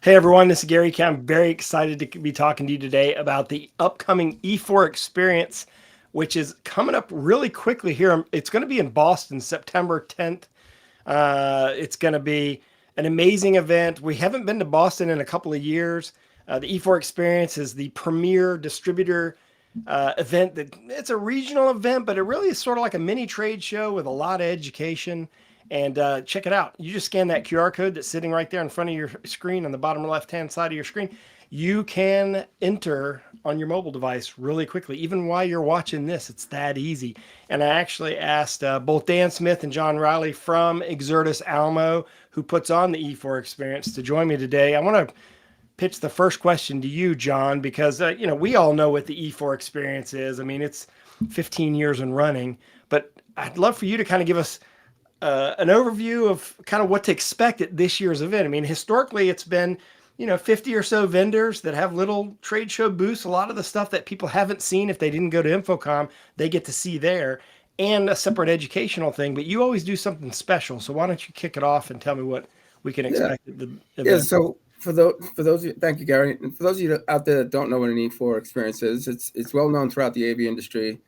Hey everyone, this is Gary. I'm very excited to be talking to you today about the upcoming E4 experience, which is coming up really quickly here. It's going to be in Boston, September 10th. It's going to be an amazing event. We haven't been to Boston in a couple of years. The E4 experience is the premier distributor event. It's a regional event, but it really is sort of like a mini trade show with a lot of education. And check it out. You just scan that QR code that's sitting right there in front of your screen on the bottom left-hand side of your screen. You can enter on your mobile device really quickly, even while you're watching this. It's that easy. And I actually asked both Dan Smith and John Riley from Exertis Almo, who puts on the E4 experience, to join me today. I want to pitch the first question to you, John, because we all know what the E4 experience is. I mean, it's 15 years and running, but I'd love for you to kind of give us an overview of kind of what to expect at this year's event. I mean, historically, it's been 50 or so vendors that have little trade show booths. A lot of the stuff that people haven't seen if they didn't go to InfoComm, they get to see there, and a separate educational thing. But you always do something special. So why don't you kick it off and tell me what we can expect at the event? Yeah, so for those of you, thank you, Gary. And for those of you out there that don't know what an E4 experience is, it's well known throughout the AV industry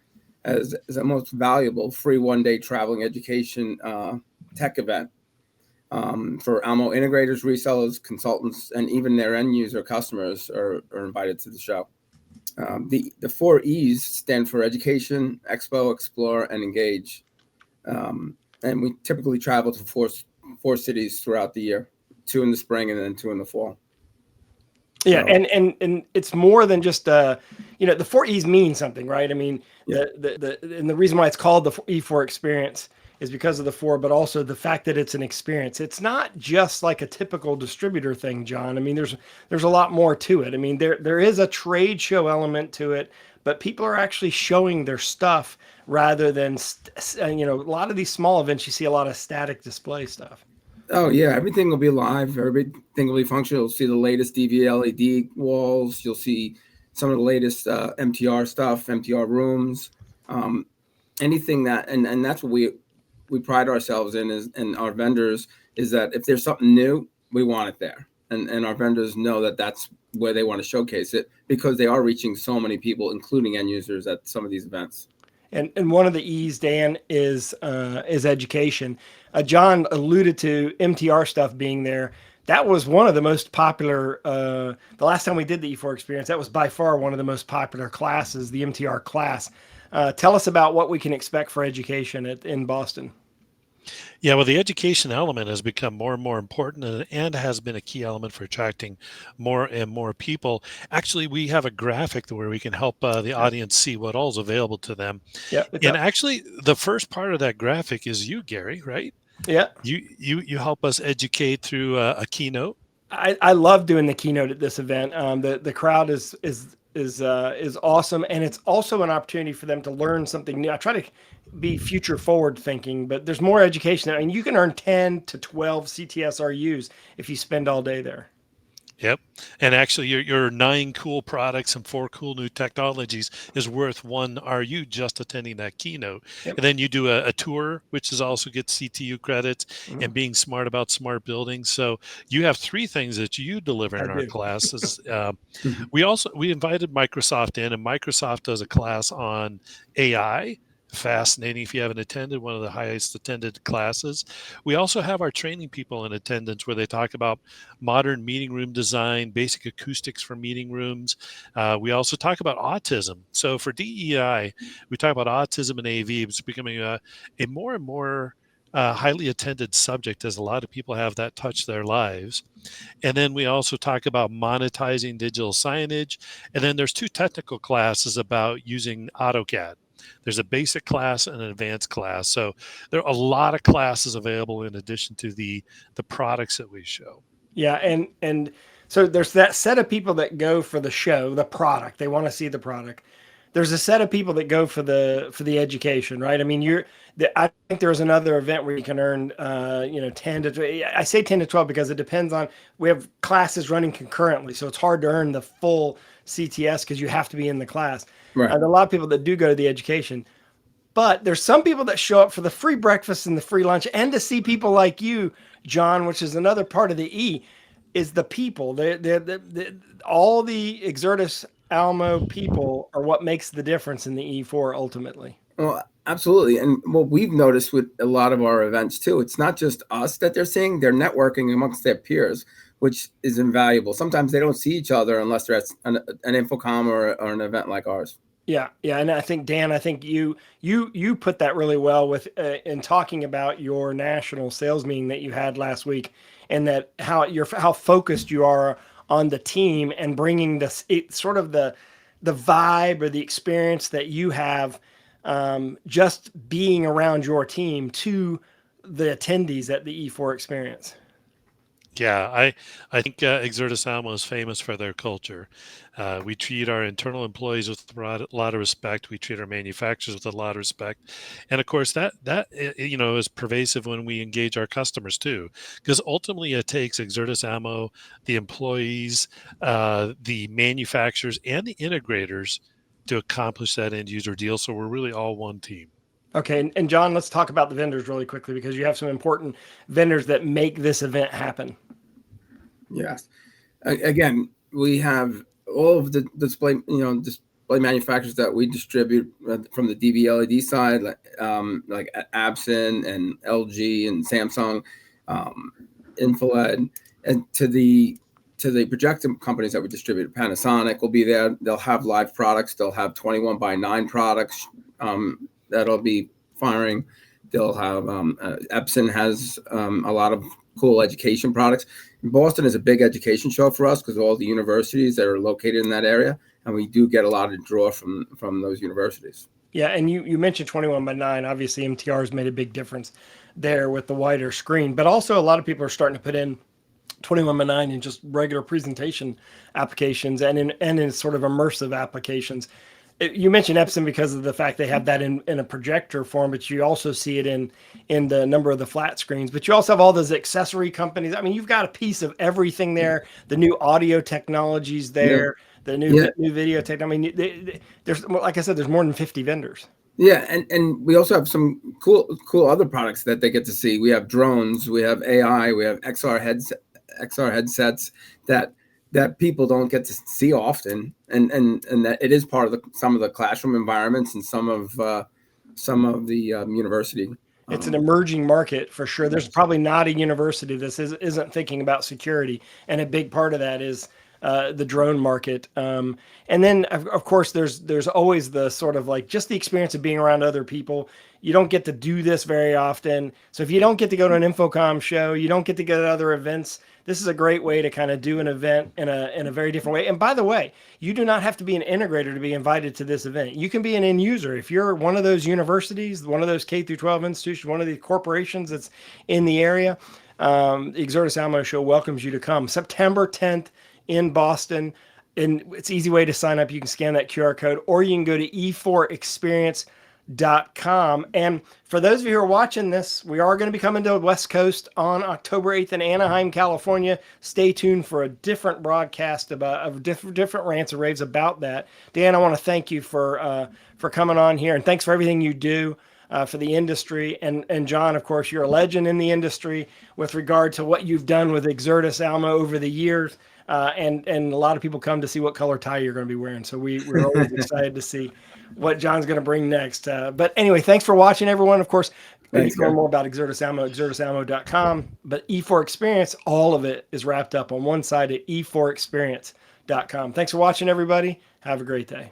as the most valuable free one-day traveling education tech event for Almo integrators, resellers, consultants, and even their end user customers are invited to the show. The four E's stand for education, expo, explore, and engage. And we typically travel to four cities throughout the year, 2 in the spring and then 2 in the fall. Yeah, and it's more than just the 4 E's mean something, right? I mean, yeah. The reason why it's called the E4 experience is because of the 4, but also the fact that it's an experience. It's not just like a typical distributor thing, John. I mean, there's a lot more to it. I mean, there is a trade show element to it, but people are actually showing their stuff rather than a lot of these small events. You see a lot of static display stuff. Oh, yeah. Everything will be live. Everything will be functional. You'll see the latest DV LED walls. You'll see some of the latest MTR stuff, MTR rooms, anything that, and that's what we pride ourselves in and our vendors is that if there's something new, we want it there. And our vendors know that that's where they want to showcase it because they are reaching so many people, including end users at some of these events. And one of the E's, Dan, is education. John alluded to MTR stuff being there. That was one of the most popular. The last time we did the E4 experience, that was by far one of the most popular classes, the MTR class. Tell us about what we can expect for education in Boston. Yeah, well, the education element has become more and more important and has been a key element for attracting more and more people. Actually, we have a graphic where we can help the audience see what all is available to them. Yeah, and actually, the first part of that graphic is you, Gary, right? Yeah. You help us educate through a keynote. I love doing the keynote at this event. The crowd is awesome, and it's also an opportunity for them to learn something new. I try to be future forward thinking, but there's more education. I mean, you can earn 10 to 12 CTSRUs if you spend all day there. Yep. And actually your 9 cool products and 4 cool new technologies is worth 1 RU just attending that keynote. Yep. And then you do a tour, which is also gets CTU credits and being smart about smart buildings. So you have 3 things that you deliver in our classes. We invited Microsoft in, and Microsoft does a class on AI. Fascinating if you haven't attended, one of the highest attended classes. We also have our training people in attendance where they talk about modern meeting room design, basic acoustics for meeting rooms. We also talk about autism. So for DEI, we talk about autism and AV. It's becoming a more and more highly attended subject as a lot of people have that touch their lives. And then we also talk about monetizing digital signage. And then there's 2 technical classes about using AutoCAD. There's a basic class and an advanced class. So there are a lot of classes available in addition to the products that we show. Yeah. And so there's that set of people that go for the show, the product. They want to see the product. There's a set of people that go for the education, right? I mean, I think there's another event where you can earn, 10 to 12. I say 10 to 12 because it depends on, we have classes running concurrently. So it's hard to earn the full CTS because you have to be in the class. Right. There are a lot of people that do go to the education, but there's some people that show up for the free breakfast and the free lunch and to see people like you, John, which is another part of the E. is the people. All the Exertus Alamo people are what makes the difference in the E4 ultimately. Well, absolutely. And what we've noticed with a lot of our events too, it's not just us that they're seeing, they're networking amongst their peers, which is invaluable. Sometimes they don't see each other unless they're at an Infocom or an event like ours. Yeah, yeah, and I think Dan, I think you put that really well with in talking about your national sales meeting that you had last week, and that how focused you are on the team and bringing this sort of the vibe or the experience that you have, just being around your team to the attendees at the E4 experience. Yeah, I think Exertus Alamo is famous for their culture. We treat our internal employees with a lot of respect. We treat our manufacturers with a lot of respect, and of course that is pervasive when we engage our customers too, because ultimately it takes Exertus Alamo, the employees, the manufacturers, and the integrators to accomplish that end user deal. So we're really all one team. Okay, and John, let's talk about the vendors really quickly because you have some important vendors that make this event happen. Yes. Again, we have all of the display manufacturers that we distribute from the DV LED side, like Absen and LG and Samsung, Infrared, and to the projector companies that we distribute. Panasonic will be there. They'll have live products. They'll have 21x9 products that'll be firing. They'll have Epson has a lot of cool education products. Boston is a big education show for us because of all the universities that are located in that area, and we do get a lot of draw from those universities. Yeah, and you mentioned 21x9. Obviously, MTR has made a big difference there with the wider screen, but also a lot of people are starting to put in 21x9 in just regular presentation applications and in sort of immersive applications. You mentioned Epson because of the fact they have that in a projector form, but you also see it in the number of the flat screens. But you also have all those accessory companies. I mean, you've got a piece of everything there. The new audio technologies there, the new video tech. I mean, there's, like I said, there's more than 50 vendors. Yeah, and we also have some cool other products that they get to see. We have drones, we have AI, we have XR headsets that people don't get to see often, and that it is part of some of the classroom environments and some of the university. It's an emerging market for sure. There's probably not a university that isn't thinking about security, and a big part of that is the drone market. And then of course there's always the sort of like just the experience of being around other people. You don't get to do this very often. So if you don't get to go to an Infocom show, you don't get to go to other events. This is a great way to kind of do an event in a very different way. And by the way, you do not have to be an integrator to be invited to this event. You can be an end user. If you're one of those universities, one of those K through 12 institutions, one of the corporations that's in the area, the Exertus Alamo Show welcomes you to come. September 10th in Boston. And it's an easy way to sign up. You can scan that QR code, or you can go to e4experience.com. And for those of you who are watching this, we are going to be coming to the West Coast on October 8th in Anaheim, California. Stay tuned for a different broadcast of different rants and raves about that. Dan, I want to thank you for coming on here, and thanks for everything you do for the industry. And John, of course, you're a legend in the industry with regard to what you've done with Exertus Alamo over the years. And a lot of people come to see what color tie you're going to be wearing. So we're always excited to see what John's going to bring next. But anyway, thanks for watching, everyone. Of course, you can learn more about Exertus Alamo, exertusalamo.com. But E4 Experience, all of it is wrapped up on one side at e4experience.com. Thanks for watching, everybody. Have a great day.